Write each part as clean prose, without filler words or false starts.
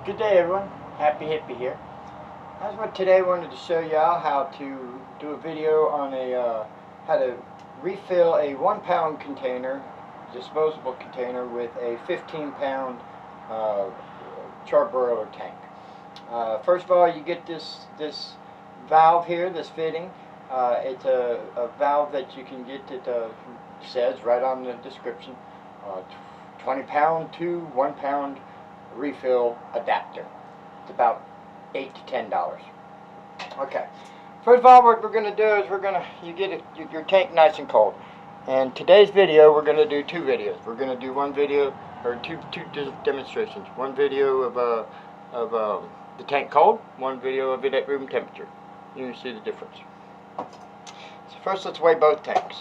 Good day, everyone. Happy Hippie here. Today I wanted to show y'all how to do a video on how to refill a 1-pound container, disposable container, with a 15-pound charbroiler tank. First of all, you get this valve here, this fitting. It's a valve that you can get. It says right on the description, 20-pound to 1-pound refill adapter. It's about $8 to $10. Okay. First of all, what we're going to do is you get your tank nice and cold. And today's video, we're going to do two videos. We're going to do one video, or two demonstrations. One video of the tank cold, one video of it at room temperature. You can see the difference. So first, let's weigh both tanks.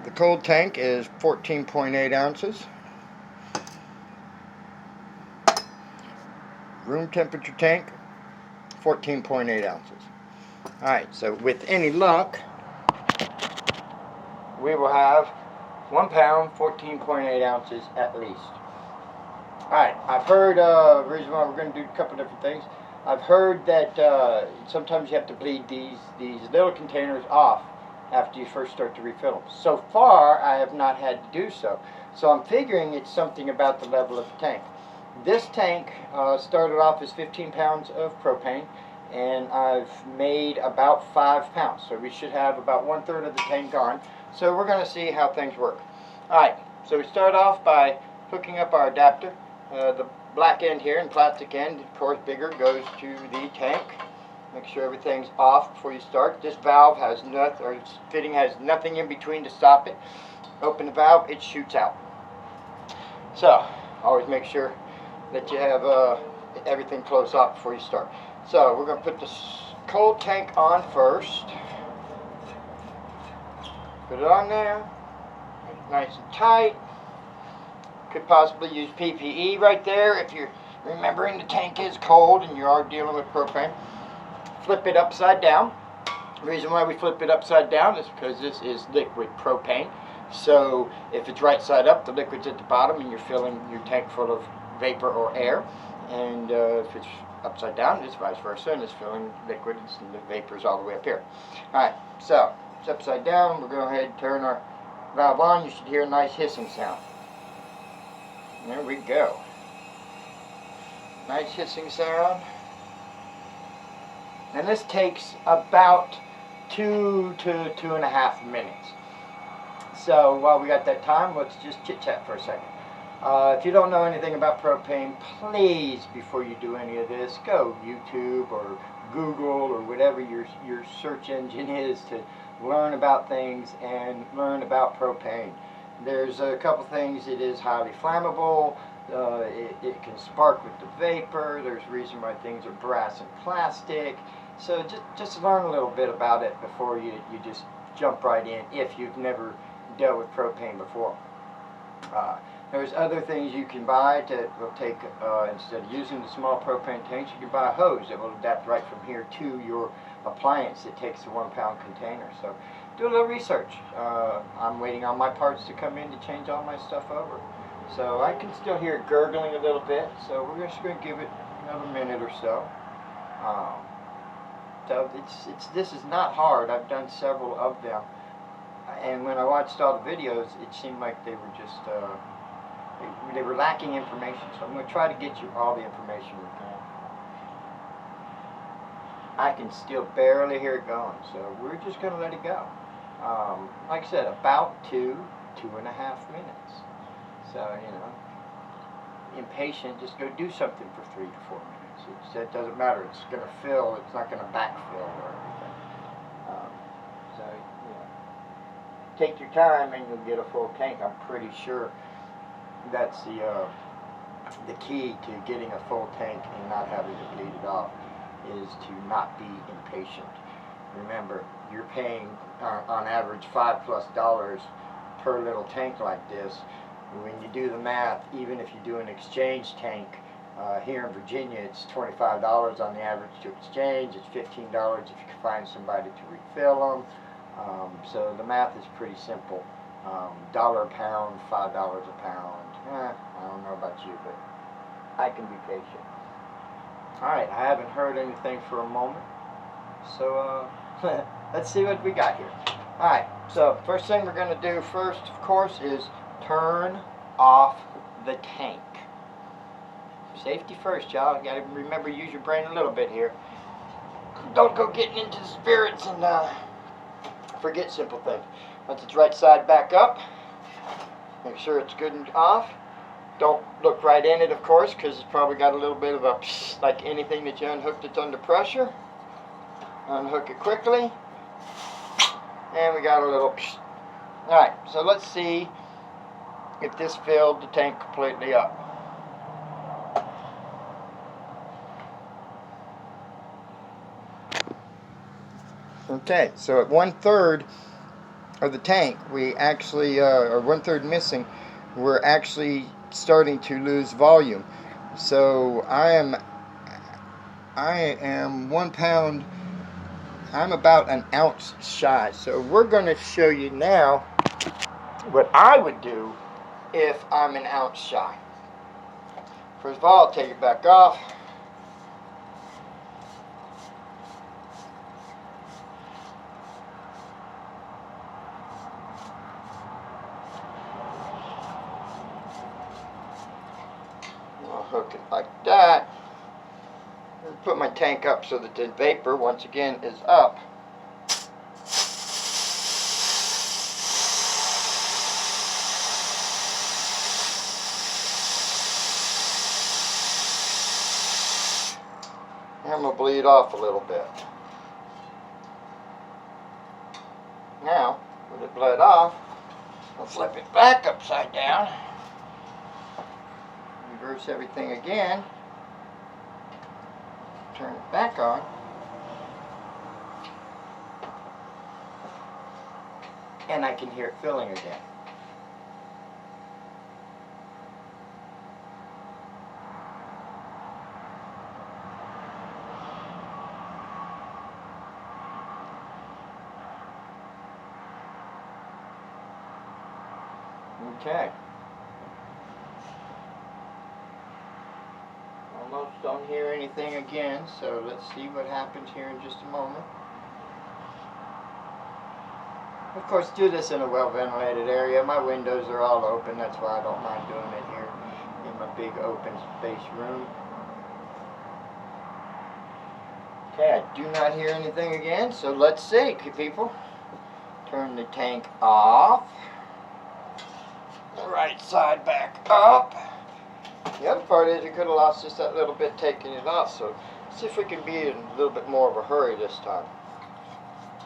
The cold tank is 14.8 ounces. Room temperature tank, 14.8 ounces. Alright, so with any luck, we will have 1 pound, 14.8 ounces at least. Alright, I've heard, reason why we're going to do a couple different things. I've heard that sometimes you have to bleed these little containers off after you first start to refill them. So far, I have not had to do so. So I'm figuring it's something about the level of the tank. This tank started off as 15 pounds of propane, and I've made about 5 pounds. So we should have about 1/3 of the tank gone. So we're going to see how things work. Alright, so we start off by hooking up our adapter. The black end here and plastic end, of course bigger, goes to the tank. Make sure everything's off before you start. This valve has nothing, or its fitting has nothing in between to stop it. Open the valve, it shoots out. So, always make sure that you have everything close off before you start. So, we're going to put this cold tank on first. Put it on there. Nice and tight. Could possibly use PPE right there if you're remembering the tank is cold and you are dealing with propane. Flip it upside down. The reason why we flip it upside down is because this is liquid propane. So if it's right side up, the liquid's at the bottom and you're filling your tank full of vapor or air. And if it's upside down, it's vice versa, and it's filling liquid and the vapor's all the way up here. Alright, so it's upside down. We'll go ahead and turn our valve on. You should hear a nice hissing sound. There we go. Nice hissing sound. And this takes about 2 to 2.5 minutes. So while we got that time, let's just chit chat for a second. If you don't know anything about propane, please, before you do any of this, go YouTube or Google or whatever your search engine is to learn about things and learn about propane. There's a couple things. It is highly flammable. It can spark with the vapor. There's a reason why things are brass and plastic. So just learn a little bit about it before you just jump right in if you've never dealt with propane before. There's other things you can buy that will take, instead of using the small propane tanks, you can buy a hose that will adapt right from here to your appliance that takes the 1-pound container. So do a little research. I'm waiting on my parts to come in to change all my stuff over. So I can still hear it gurgling a little bit, so we're just going to give it another minute or so. So this is not hard. I've done several of them, and when I watched all the videos, it seemed like they were just they were lacking information. So I'm going to try to get you all the information we can. I can still barely hear it going, so we're just going to let it go. Like I said, about 2.5 minutes. So, you know, impatient, just go do something for 3 to 4 minutes. It doesn't matter. It's going to fill. It's not going to backfill or anything. So, you know, take your time and you'll get a full tank. I'm pretty sure that's the key to getting a full tank and not having to bleed it off, is to not be impatient. Remember, you're paying on average $5+ per little tank like this. When you do the math, even if you do an exchange tank, here in Virginia it's $25 on the average to exchange. It's $15 if you can find somebody to refill them. So the math is pretty simple. $1 a pound, $5 a pound, I don't know about you, but I can be patient. Alright, I haven't heard anything for a moment. So, let's see what we got here. Alright, so first thing we're going to do first, of course, is turn off the tank. Safety first, y'all. You got to remember, use your brain a little bit here. Don't go getting into the spirits and forget simple things. Once it's right side back up, make sure it's good and off. Don't look right in it, of course, because it's probably got a little bit of a psh, like anything that you unhooked that's under pressure. Unhook it quickly. And we got a little psh. Alright, so let's see if this filled the tank completely up. Okay, so at 1/3 of the tank, we actually, or 1/3 missing, we're actually starting to lose volume. So I am 1 pound, I'm about an ounce shy. So we're going to show you now what I would do if I'm an ounce shy. First of all, I'll take it back off. I'll hook it like that. And put my tank up so that the vapor, once again, is up. I'm going to bleed off a little bit. Now, with it bled off, I'll flip it back upside down. Reverse everything again. Turn it back on. And I can hear it filling again. Okay. Almost don't hear anything again, so let's see what happens here in just a moment. Of course, do this in a well-ventilated area. My windows are all open, that's why I don't mind doing it here in my big open space room. Okay, I do not hear anything again, so let's see, people. Turn the tank off. The right side back up. The other part is you could have lost just that little bit taking it off, so let's see if we can be in a little bit more of a hurry this time.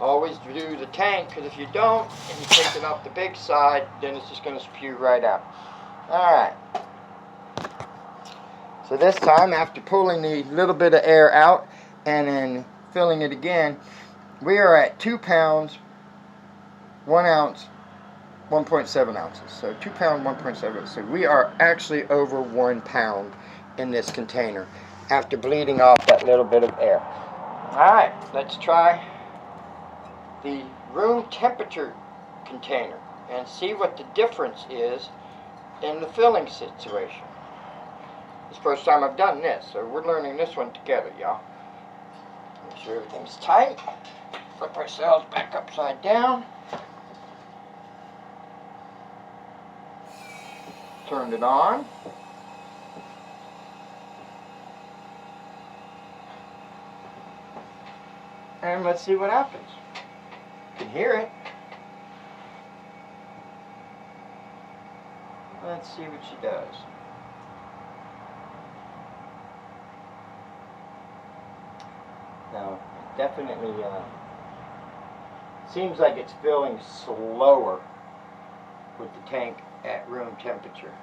Always do the tank, because if you don't, and you take it off the big side, then it's just going to spew right out. Alright. So this time, after pulling the little bit of air out, and then filling it again, we are at 2 pounds, 1 ounce, 1.7 ounces. So 2 pounds, 1.7. So we are actually over 1 pound in this container after bleeding off that little bit of air. Alright, let's try the room temperature container and see what the difference is in the filling situation. It's the first time I've done this, so we're learning this one together, y'all. Make sure everything's tight. Flip ourselves back upside down. Turned it on. And let's see what happens. You can hear it. Let's see what she does. Now, definitely seems like it's filling slower with the tank at room temperature.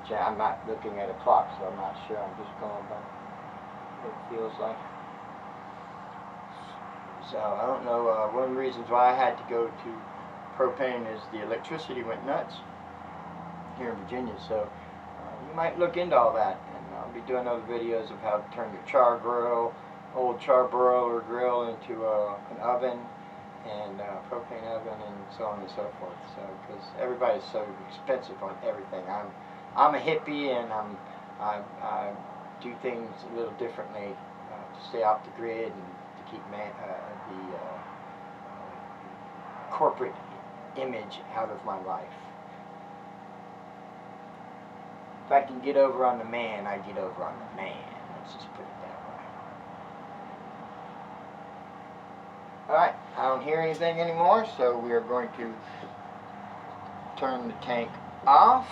Which I'm not looking at a clock, so I'm not sure. I'm just going by what it feels like. So I don't know. One of the reasons why I had to go to propane is the electricity went nuts here in Virginia. So you might look into all that, and I'll be doing other videos of how to turn your char grill, old charbroiler grill, into an oven, and propane oven and so on and so forth. So because everybody's so expensive on everything, I'm a hippie and I do things a little differently to stay off the grid and to keep the corporate image out of my life. If I can get over on the man, I get over on the man. Let's just put it that way. Alright, I don't hear anything anymore, so we are going to turn the tank off.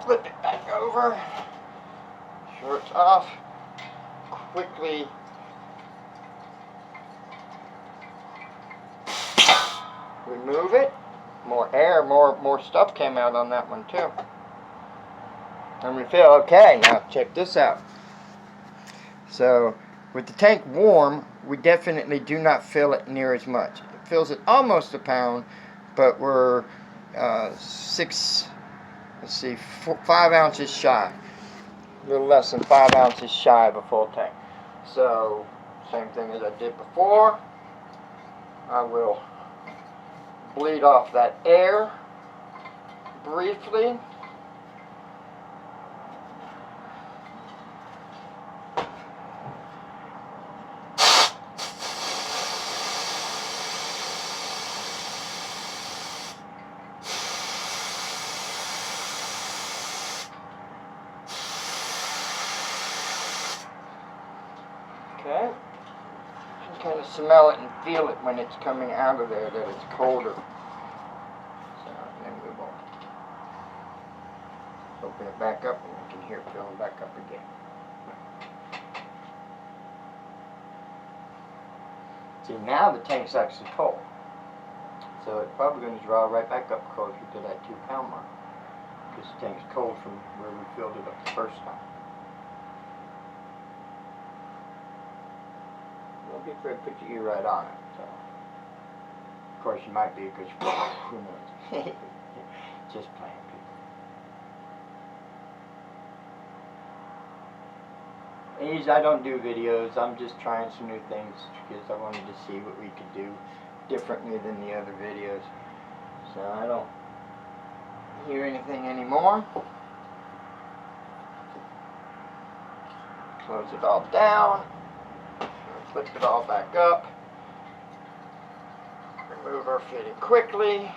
Flip it back over. Shorts off. Quickly remove it. More air, more stuff came out on that one too. And refill. Okay, now check this out. So with the tank warm, we definitely do not fill it near as much. It fills it almost a pound, but we're 5 ounces shy. A little less than 5 ounces shy of a full tank. So same thing as I did before. I will bleed off that air briefly. Okay. You can kind of smell it and feel it when it's coming out of there that it's colder. So then we will open it back up and we can hear it filling back up again. See, now the tank's actually cold. So it's probably going to draw right back up closer to that 2 pound mark. Because the tank's cold from where we filled it up the first time. Don't be afraid to put your ear right on it. So, of course, you might be because who knows? Just playing, people. I don't do videos. I'm just trying some new things because I wanted to see what we could do differently than the other videos. So I don't hear anything anymore. Close it all down. Flip it all back up. Remove our fitting quickly.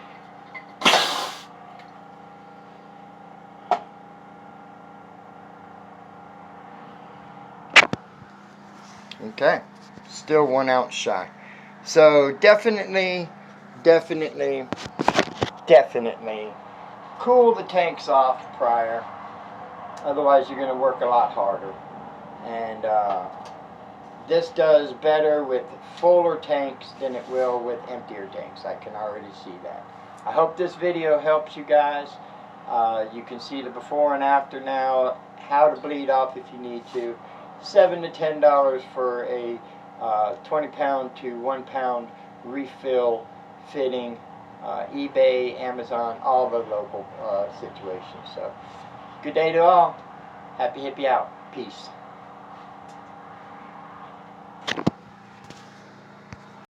Okay, still 1 ounce shy. So definitely cool the tanks off prior. Otherwise you're going to work a lot harder. And this does better with fuller tanks than it will with emptier tanks. I can already see that. I hope this video helps you guys. You can see the before and after now, how to bleed off if you need to. $7 to $10 for a 20 pound to 1 pound refill fitting. eBay, Amazon, all the local situations. So good day to all. Happy Hippie out. Peace.